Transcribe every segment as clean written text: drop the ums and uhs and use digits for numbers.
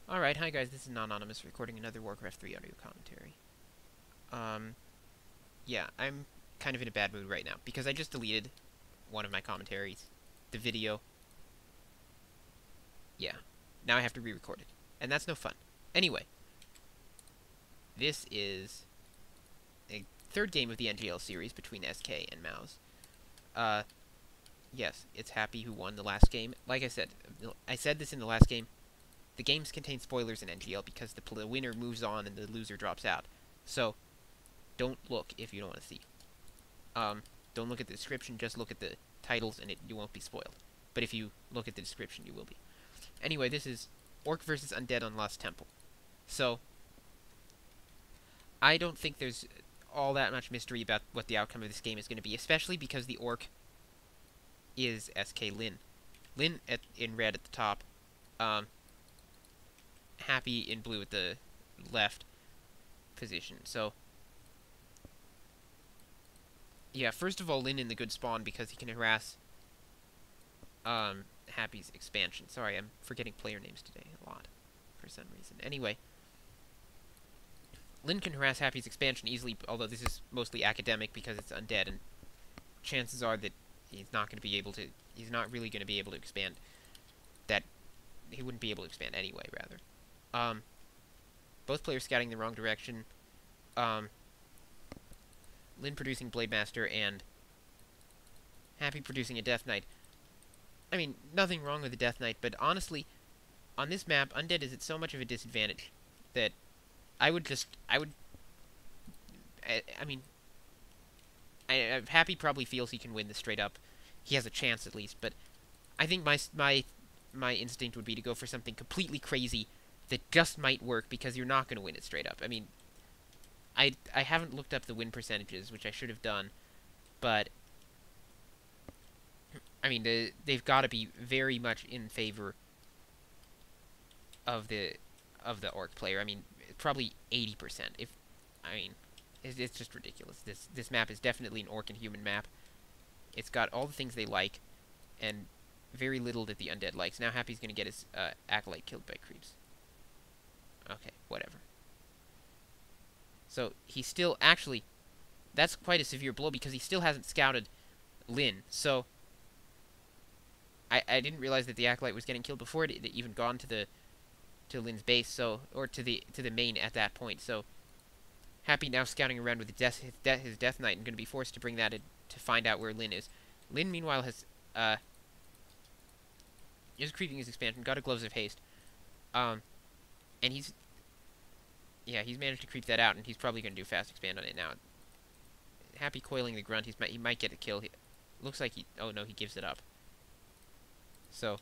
Alright, hi guys, this is Anonymous recording another Warcraft 3 audio commentary. Um, yeah, I'm kind of in a bad mood right now because I just deleted one of my commentaries, the video. Yeah, now I have to re-record it, and that's no fun. Anyway, this is a third game of the NGL series between SK and mouz. Uh, yes, it's Happy who won the last game. Like I said this in the last game, the games contain spoilers in NGL because the winner moves on and the loser drops out. So, don't look if you don't want to see. Don't look at the description, just look at the titles and you won't be spoiled. But if you look at the description, you will be. Anyway, this is Orc versus Undead on Lost Temple. So, I don't think there's all that much mystery about what the outcome of this game is going to be, especially because the Orc is SK Lin. Lin in red at the top, Happy in blue at the left position. So, yeah, first of all, Lin in the good spawn because he can harass Happy's expansion. Sorry, I'm forgetting player names today a lot for some reason. Anyway, Lin can harass Happy's expansion easily, although this is mostly academic because it's undead, and chances are that he's not really going to be able to expand. That he wouldn't be able to expand anyway, rather. Both players scouting the wrong direction. Lin producing Blade Master and Happy producing a Death Knight. I mean, nothing wrong with the Death Knight, but honestly, on this map, Undead is at so much of a disadvantage that I mean, Happy probably feels he can win this straight up. He has a chance at least, but I think my instinct would be to go for something completely crazy that just might work because you're not going to win it straight up. I mean, I haven't looked up the win percentages, which I should have done, but I mean they've got to be very much in favor of the Orc player. I mean, probably 80%. If I mean, it's just ridiculous. This map is definitely an Orc and human map. It's got all the things they like, and very little that the Undead likes. Now Happy's gonna get his acolyte killed by creeps. Okay, whatever. So he's still actually, that's quite a severe blow because he still hasn't scouted Lin. So I didn't realize that the acolyte was getting killed before it even gone to Lin's base. So or to the main at that point. So Happy now scouting around with his Death Knight and going to be forced to bring that in to find out where Lin is. Lin meanwhile has is creeping his expansion, got a Gloves of Haste, and he's managed to creep that out, and he's probably going to do fast expand on it now. Happy coiling the grunt, he might get a kill. Looks like oh no, he gives it up. So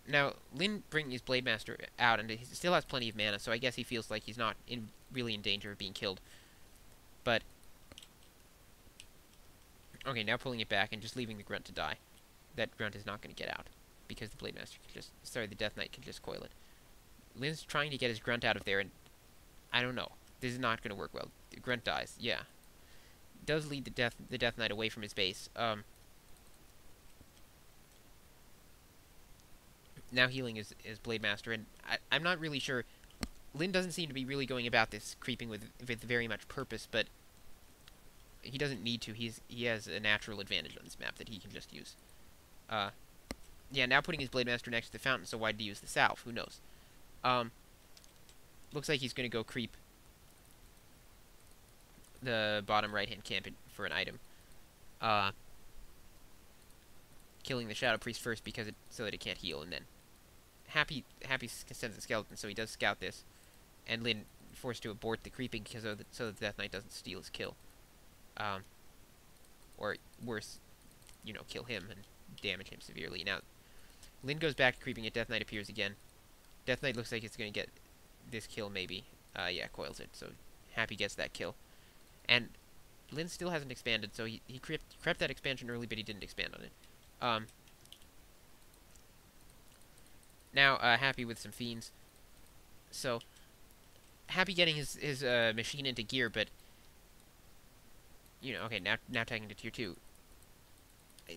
now Lin bringing his Blade Master out, and he still has plenty of mana, so I guess he feels like he's not really in danger of being killed. But okay, now pulling it back and just leaving the grunt to die. That grunt is not going to get out because the Blade Master can the Death Knight can just coil it. Lin's trying to get his grunt out of there, and I don't know. This is not going to work well. The grunt dies. Yeah, does lead the Death Knight away from his base. Now healing his Blade Master, and I'm not really sure. Lin doesn't seem to be really going about this creeping with very much purpose, but he doesn't need to. He has a natural advantage on this map that he can just use. Yeah, now putting his Blade Master next to the fountain, so why did he use the salve? Who knows? Looks like he's going to go creep the bottom right-hand camp for an item. Killing the Shadow Priest first because so that it can't heal, and then Happy sends a skeleton, so he does scout this, and Lin forced to abort the creeping because so the Death Knight doesn't steal his kill, or worse, kill him and damage him severely. Now Lin goes back to creeping it. Death Knight appears again. Death Knight looks like it's going to get this kill maybe. Yeah, coils it. So Happy gets that kill, and Lin still hasn't expanded. So he crept that expansion early, but he didn't expand on it. Now Happy with some fiends. So Happy getting his machine into gear, but okay, now tagging to tier 2.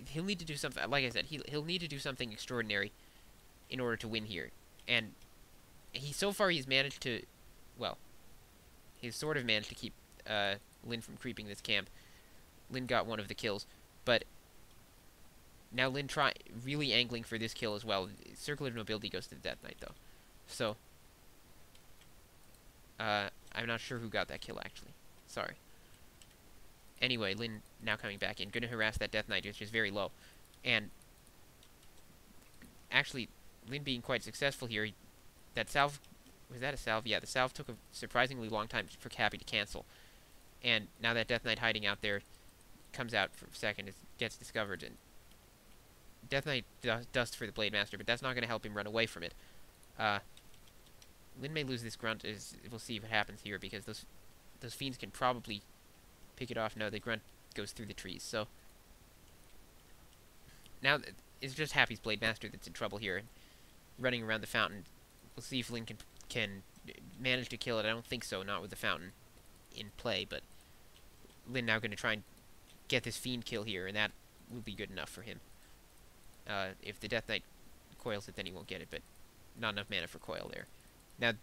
He'll need to do something. Like I said, he'll need to do something extraordinary in order to win here. And So far he's managed to, well, he's sort of managed to keep Lin from creeping this camp. Lin got one of the kills, but now Lin really angling for this kill as well. Circle of Nobility goes to the Death Knight though, so I'm not sure who got that kill actually. Sorry. Anyway, Lin now coming back in, gonna harass that Death Knight, which is very low, and actually Lin being quite successful here. That salve, was that a salve? Yeah, the salve took a surprisingly long time for Cappy to cancel, and now that Death Knight hiding out there comes out for a second, it gets discovered, and Death Knight dusts for the Blade Master, but that's not going to help him run away from it. Lin may lose this grunt, as we'll see what happens here, because those fiends can probably pick it off. No, the grunt goes through the trees, so now it's just Happy's Blade Master that's in trouble here, running around the fountain. We'll see if Lin can manage to kill it. I don't think so, not with the fountain in play, but Lin now going to try and get this fiend kill here, and that will be good enough for him. If the Death Knight coils it, then he won't get it, but not enough mana for coil there. Now,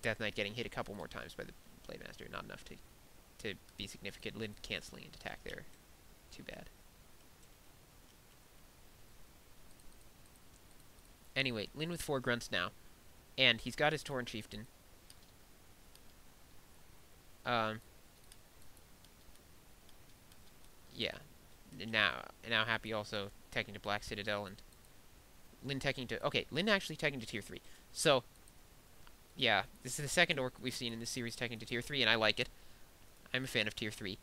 Death Knight getting hit a couple more times by the Blade Master, not enough to be significant. Lin canceling an attack there. Too bad. Anyway, Lin with 4 grunts now, and he's got his Tauren Chieftain. Yeah. Now Happy also teching to Black Citadel, and Lin teching to... Okay, Lin actually teching to Tier 3. So, yeah, this is the second Orc we've seen in this series teching to Tier 3, and I like it. I'm a fan of Tier 3.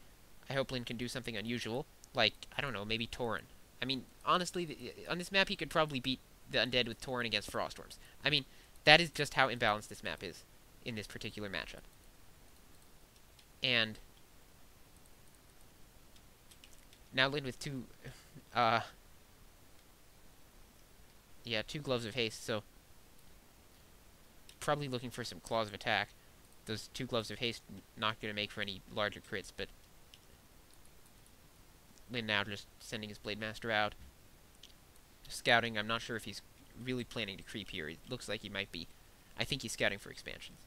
I hope Lin can do something unusual, like, I don't know, maybe Tauren. I mean, honestly, on this map he could probably beat the Undead with Tauren against Froststorms. I mean, that is just how imbalanced this map is in this particular matchup. And now Lin with 2 Gloves of Haste, so probably looking for some Claws of Attack. Those 2 Gloves of Haste not going to make for any larger crits, but Lin now just sending his Blade Master out. Scouting, I'm not sure if he's really planning to creep here. It looks like he might be. I think he's scouting for expansions.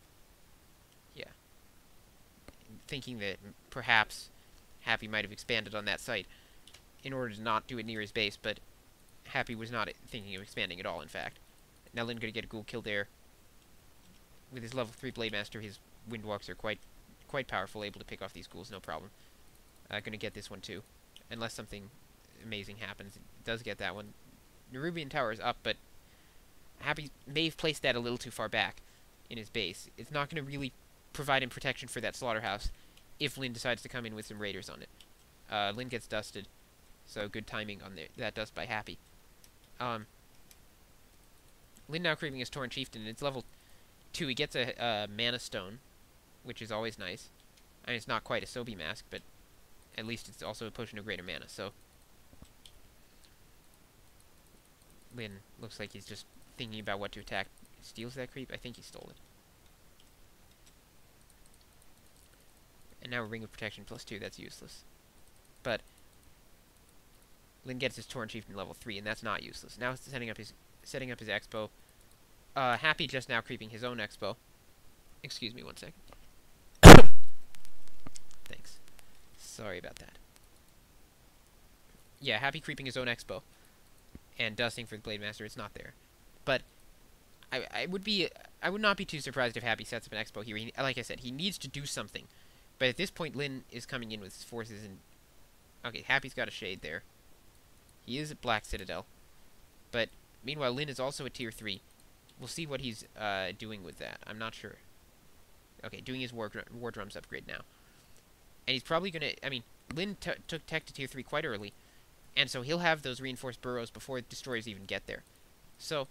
Yeah. Thinking that perhaps Happy might have expanded on that site in order to not do it near his base, but Happy was not thinking of expanding at all, in fact. Now Lin gonna get a ghoul kill there. With his level 3 Blade Master, his Windwalks are quite powerful, able to pick off these ghouls, no problem. Gonna get this one too. Unless something amazing happens. It does get that one. Nerubian Tower is up, but Happy may have placed that a little too far back in his base. It's not going to really provide him protection for that slaughterhouse if Lin decides to come in with some raiders on it. Lin gets dusted, so good timing on that dust by Happy. Lin now creeping his Tauren Chieftain, and it's level 2. He gets a Mana Stone, which is always nice. I mean, it's not quite a Sobi Mask, but at least it's also a Potion of Greater Mana, so Lin looks like he's just thinking about what to attack. Steals that creep? I think he stole it. And now a Ring of Protection +2, that's useless. But Lin gets his Tauren Chieftain level 3, and that's not useless. Now it's setting up his Expo. Happy just now creeping his own Expo. Excuse me 1 second. Thanks. Sorry about that. Yeah, Happy creeping his own Expo. And dusting for the Blade Master, it's not there. But I would not be too surprised if Happy sets up an Expo here. Like I said, he needs to do something. But at this point, Lin is coming in with his forces, and okay, Happy's got a Shade there. He is at Black Citadel. But meanwhile, Lin is also at Tier 3. We'll see what he's doing with that. I'm not sure. Okay, doing his War Drums upgrade now. And he's probably going to... I mean, Lin took Tech to Tier 3 quite early. And so he'll have those reinforced burrows before destroyers even get there. So,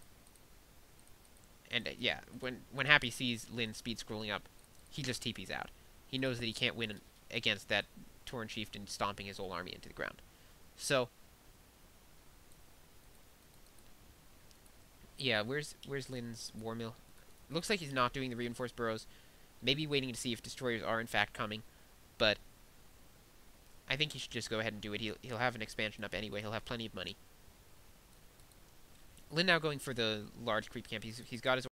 and yeah, when Happy sees Lin speed scrolling up, he just TP's out. He knows that he can't win against that Tauren Chieftain stomping his whole army into the ground. So, yeah, where's Lin's War Mill? Looks like he's not doing the reinforced burrows. Maybe waiting to see if destroyers are in fact coming, but I think he should just go ahead and do it. He'll have an expansion up anyway. He'll have plenty of money. Lin now going for the large creep camp. He's got his